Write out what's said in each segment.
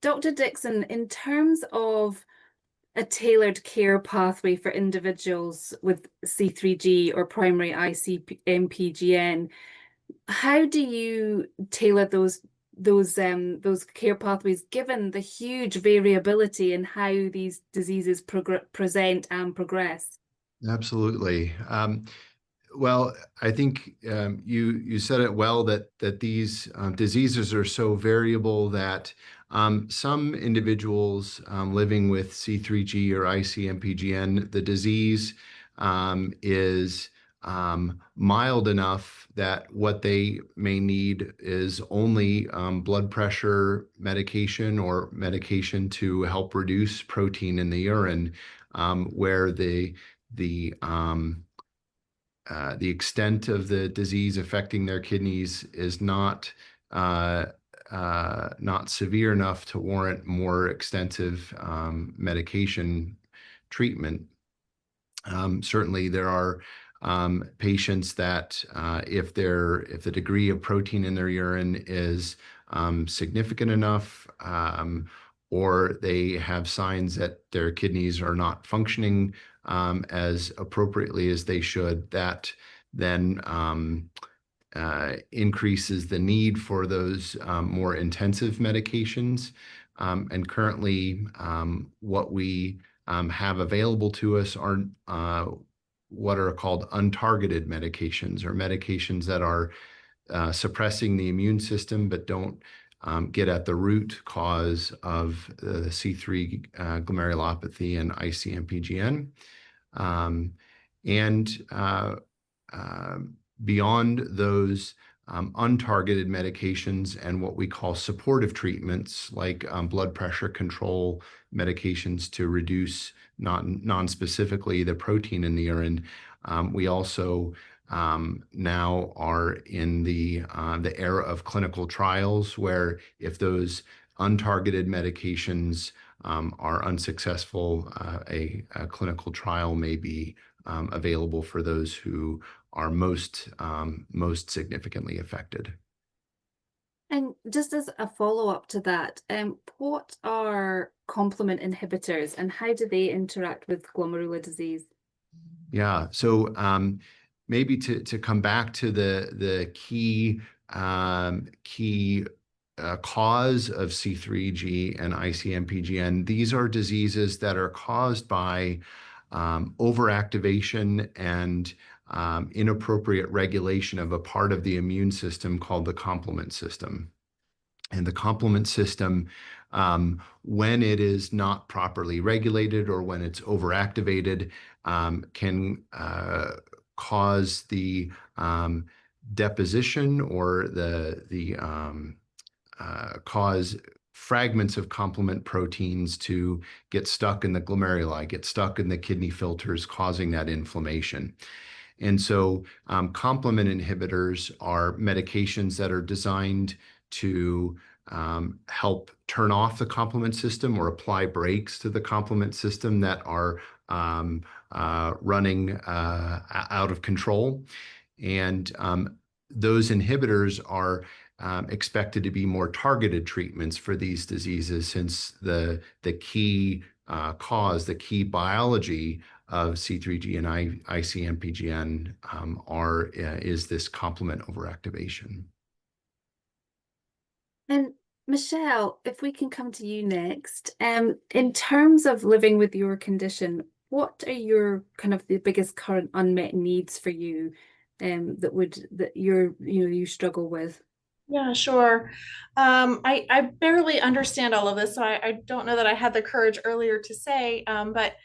Dr. Dixon, in terms of a tailored care pathway for individuals with C3G or primary IC-MPGN, how do you tailor those care pathways given the huge variability in how these diseases present and progress? Absolutely. Well, I think you said it well that these diseases are so variable that some individuals living with C3G or IC-MPGN, the disease is mild enough that what they may need is only blood pressure medication or medication to help reduce protein in the urine, where the extent of the disease affecting their kidneys is not severe enough to warrant more extensive medication treatment. Certainly, there are patients that if the degree of protein in their urine is significant enough, or they have signs that their kidneys are not functioning as appropriately as they should, that then increases the need for those more intensive medications. And currently, what we have available to us are what are called untargeted medications, or medications that are suppressing the immune system but don't get at the root cause of the C3 glomerulopathy and IC-MPGN. Beyond those untargeted medications and what we call supportive treatments, like blood pressure control medications to reduce non-specifically the protein in the urine, we also now are in the era of clinical trials, where if those untargeted medications are unsuccessful, a clinical trial may be available for those who are most significantly affected. And just as a follow-up to that, what are complement inhibitors and how do they interact with glomerular disease? Yeah, so maybe to come back to the key cause of C3G and IC-MPGN, these are diseases that are caused by overactivation and inappropriate regulation of a part of the immune system called the complement system. And the complement system, when it is not properly regulated or when it's overactivated, can cause the deposition or cause fragments of complement proteins to get stuck in the glomeruli, get stuck in the kidney filters, causing that inflammation. And so complement inhibitors are medications that are designed to help turn off the complement system or apply brakes to the complement system that are running out of control. And those inhibitors are expected to be more targeted treatments for these diseases, since the key cause, the key biology of C3G and IC-MPGN is this complement overactivation. And Michelle, if we can come to you next, in terms of living with your condition, what are your kind of the biggest current unmet needs for you that you struggle with? Yeah, sure. I barely understand all of this, so I don't know that I had the courage earlier to say, but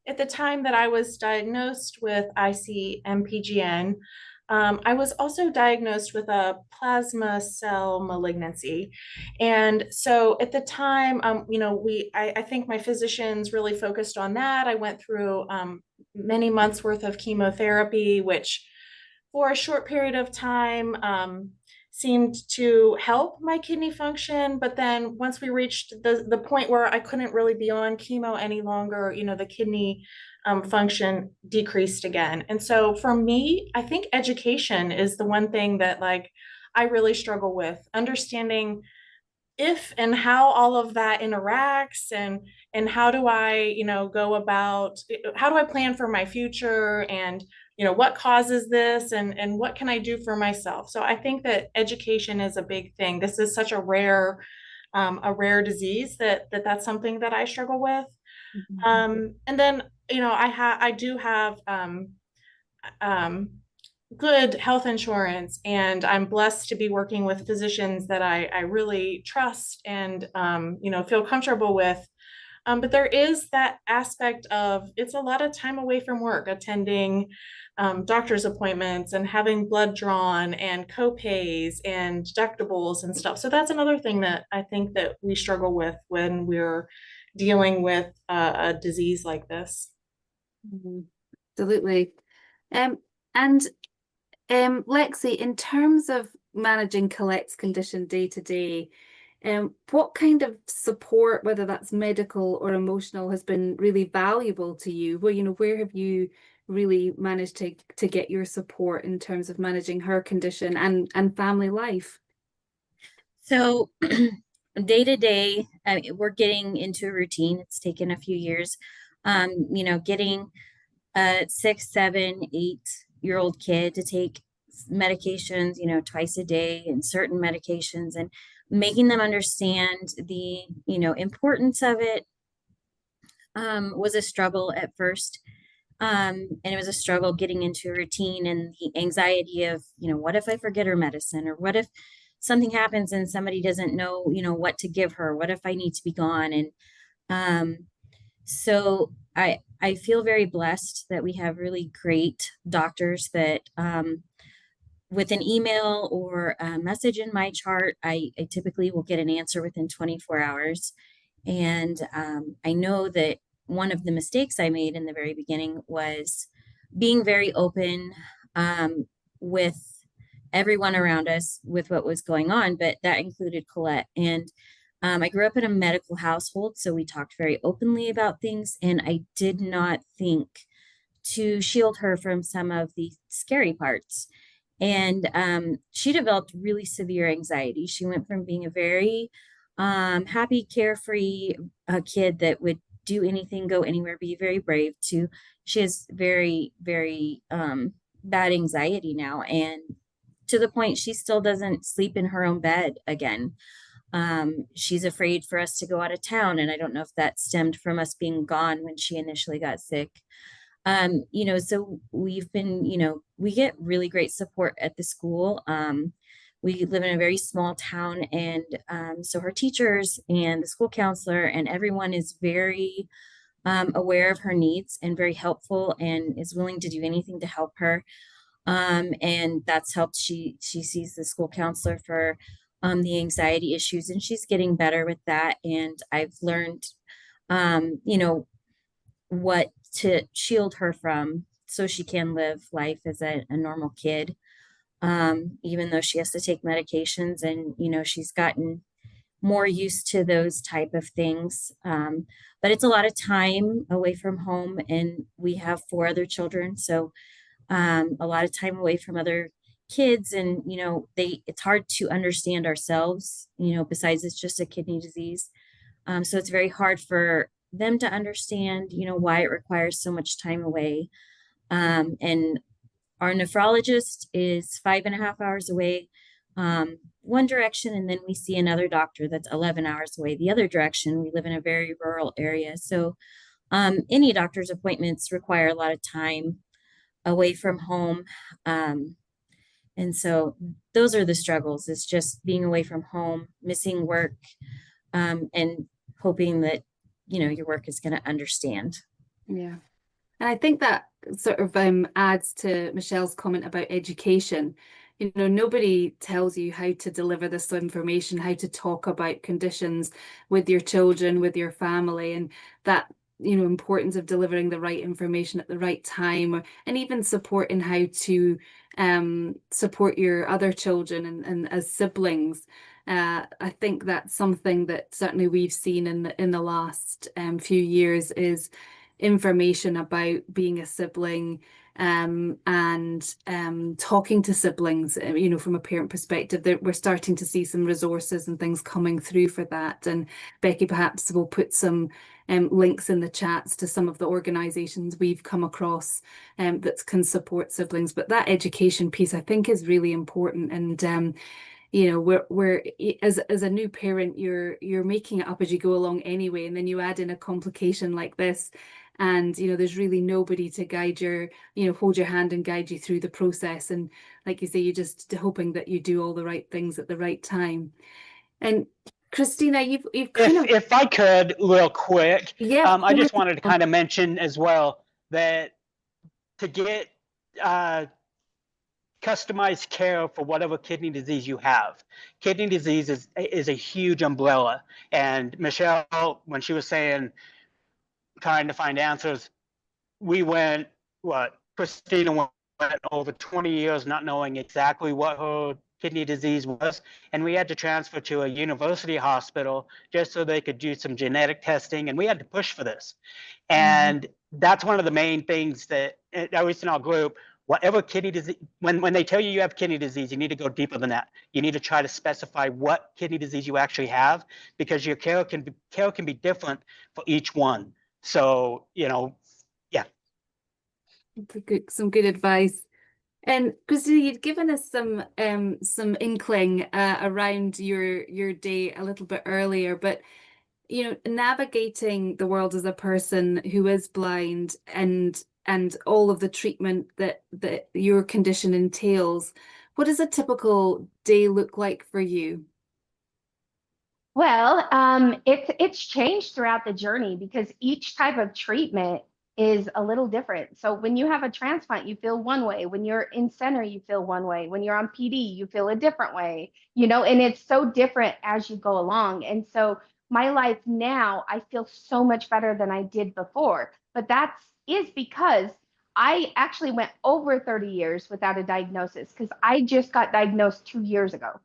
at the time that I was diagnosed with IC-MPGN, I was also diagnosed with a plasma cell malignancy. And so at the time, I think my physicians really focused on that. I went through many months worth of chemotherapy, which for a short period of time seemed to help my kidney function. But then once we reached the point where I couldn't really be on chemo any longer, the kidney function decreased again. And so for me, I think education is the one thing that I really struggle with, understanding if and how all of that interacts, and how do I, go about, how do I plan for my future, and what causes this, and what can I do for myself. So I think that education is a big thing. This is such a rare disease that's something that I struggle with. And then I do have um, good health insurance, and I'm blessed to be working with physicians that I really trust and feel comfortable with. But there is that aspect of, it's a lot of time away from work, attending doctor's appointments and having blood drawn and co-pays and deductibles and stuff. So that's another thing that I think that we struggle with when we're dealing with a disease like this. Absolutely. And Lexi, in terms of managing Colette's condition day to day, what kind of support, whether that's medical or emotional, has been really valuable to you? Well, where have you really managed to get your support in terms of managing her condition and family life? So day to day, we're getting into a routine. It's taken a few years. Getting a 6, 7, 8-year-old kid to take medications, twice a day, and certain medications, and making them understand the, importance of it, was a struggle at first. And it was a struggle getting into a routine, and the anxiety of, what if I forget her medicine, or what if something happens and somebody doesn't know, what to give her? What if I need to be gone? And so I feel very blessed that we have really great doctors that, with an email or a message in my chart, I typically will get an answer within 24 hours. And I know that one of the mistakes I made in the very beginning was being very open with everyone around us with what was going on, but that included Colette. And I grew up in a medical household, so we talked very openly about things, and I did not think to shield her from some of the scary parts. And she developed really severe anxiety. She went from being a very happy, carefree kid that would do anything, go anywhere, be very brave, to she has very, very bad anxiety now. And to the point she still doesn't sleep in her own bed again. She's afraid for us to go out of town. And I don't know if that stemmed from us being gone when she initially got sick. So we've been, we get really great support at the school. We live in a very small town, and so her teachers and the school counselor and everyone is very aware of her needs and very helpful, and is willing to do anything to help her. And that's helped. She sees the school counselor for the anxiety issues, and she's getting better with that. And I've learned, what to shield her from so she can live life as a normal kid, even though she has to take medications. And she's gotten more used to those type of things, but it's a lot of time away from home, and we have 4 other children, so a lot of time away from other kids. And it's hard to understand ourselves, besides it's just a kidney disease. So it's very hard for them to understand, why it requires so much time away. And our nephrologist is 5.5 hours away, one direction, and then we see another doctor that's 11 hours away the other direction. We live in a very rural area, so any doctor's appointments require a lot of time away from home. And so those are the struggles, is just being away from home, missing work, and hoping that your work is going to understand. Yeah. And I think that sort of adds to Michelle's comment about education. Nobody tells you how to deliver this information, how to talk about conditions with your children, with your family, and that, importance of delivering the right information at the right time, and even support in how to support your other children and as siblings. I think that's something that certainly we've seen in the last few years, is information about being a sibling, and talking to siblings, you know, from a parent perspective, that we're starting to see some resources and things coming through for that. And Becky perhaps will put some links in the chats to some of the organizations we've come across that can support siblings. But that education piece, I think, is really important. And you know, we're as a new parent, you're making it up as you go along anyway, and then you add in a complication like this, and you know, there's really nobody to guide your, you know, hold your hand and guide you through the process. And like you say, you're just hoping that you do all the right things at the right time. And Christina, you've kind of, if I could, real quick, yeah, I just wanted to kind of mention as well that to get customized care for whatever kidney disease you have. Kidney disease is a huge umbrella. And Michelle, when she was saying, trying to find answers, we went, Christina went over 20 years not knowing exactly what her kidney disease was. And we had to transfer to a university hospital just so they could do some genetic testing. And we had to push for this. And that's one of the main things that, at least in our group, whatever kidney disease, when they tell you you have kidney disease, you need to go deeper than that. You need to try to specify what kidney disease you actually have, because your care can be different for each one. So, you know, yeah. Some good advice. And Christina, you'd given us some inkling around your day a little bit earlier, but you know, navigating the world as a person who is blind and all of the treatment that your condition entails, what does a typical day look like for you? Well, it's changed throughout the journey because each type of treatment is a little different. So when you have a transplant, you feel one way. When you're in center, you feel one way. When you're on PD, you feel a different way, you know, and it's so different as you go along. And so my life now, I feel so much better than I did before. But that is because I actually went over 30 years without a diagnosis, because I just got diagnosed 2 years ago.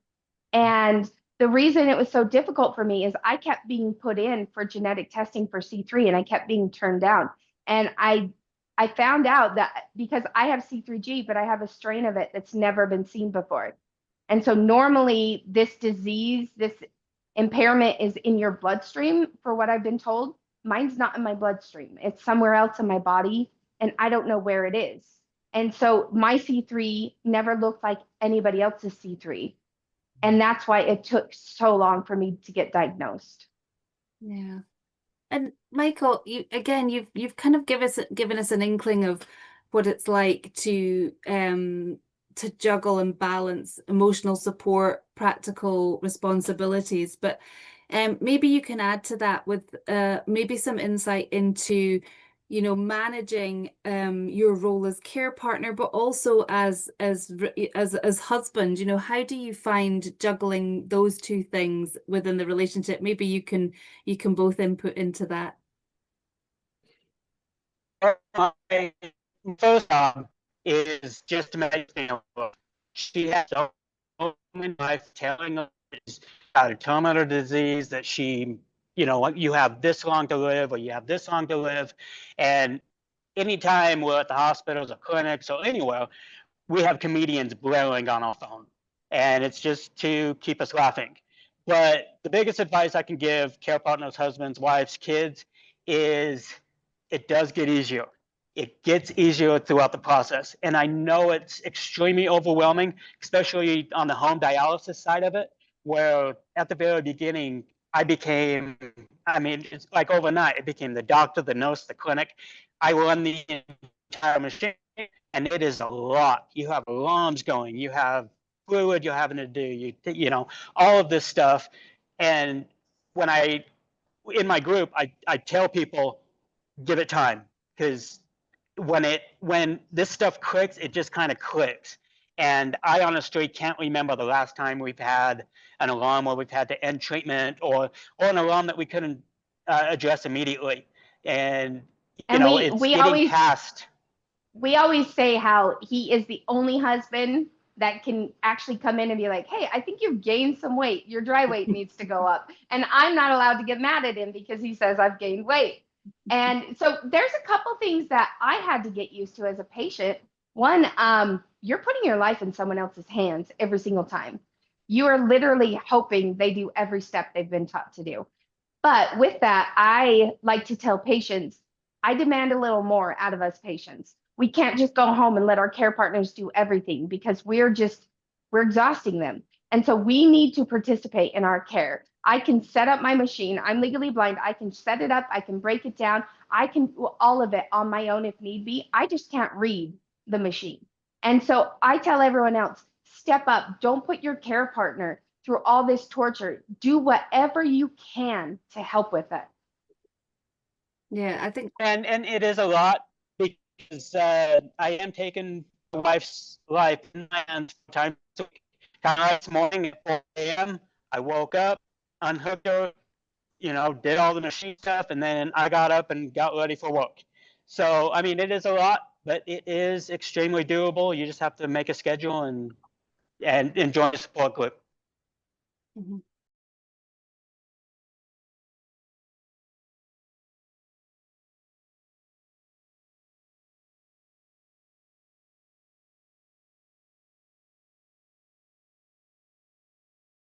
And the reason it was so difficult for me is I kept being put in for genetic testing for C3 and I kept being turned down. And I found out that because I have C3G, but I have a strain of it that's never been seen before. And so normally this disease, this impairment is in your bloodstream, for what I've been told. Mine's not in my bloodstream. It's somewhere else in my body, and I don't know where it is. And so my C3 never looked like anybody else's C3. And that's why it took so long for me to get diagnosed. Yeah. And Michael, you've kind of given us an inkling of what it's like to juggle and balance emotional support, practical responsibilities. But maybe you can add to that with maybe some insight into, you know, managing your role as care partner, but also as husband. You know, how do you find juggling those two things within the relationship? Maybe you can both input into that. My first job is just to make she has so many life telling us about a terminal disease that she, you know, you have this long to live, or you have this long to live. And anytime we're at the hospitals or clinics or anywhere, we have comedians blaring on our phone. And it's just to keep us laughing. But the biggest advice I can give care partners, husbands, wives, kids is it does get easier. It gets easier throughout the process. And I know it's extremely overwhelming, especially on the home dialysis side of it, where at the very beginning, it's like overnight, it became the doctor, the nurse, the clinic. I run the entire machine, and it is a lot. You have alarms going, you have fluid you're having to do, you know, all of this stuff. And when in my group, I tell people, give it time, because when this stuff clicks, it just kind of clicks. And I honestly can't remember the last time we've had an alarm where we've had to end treatment, or an alarm that we couldn't address immediately. And you know, it's getting past. We always say how he is the only husband that can actually come in and be like, hey, I think you've gained some weight. Your dry weight needs to go up. And I'm not allowed to get mad at him because he says I've gained weight. And so there's a couple things that I had to get used to as a patient. One, you're putting your life in someone else's hands every single time. You are literally hoping they do every step they've been taught to do. But with that, I like to tell patients, I demand a little more out of us patients. We can't just go home and let our care partners do everything because we're exhausting them. And so we need to participate in our care. I can set up my machine. I'm legally blind. I can set it up. I can break it down. I can do all of it on my own if need be. I just can't read the machine. And so I tell everyone else, step up. Don't put your care partner through all this torture. Do whatever you can to help with it. Yeah, I think And it is a lot because I am taking my wife's life in my hands from time to week. Kind of like this morning at 4 a.m. I woke up, unhooked her, you know, did all the machine stuff, and then I got up and got ready for work. So I mean, it is a lot, but it is extremely doable. You just have to make a schedule and join a support group.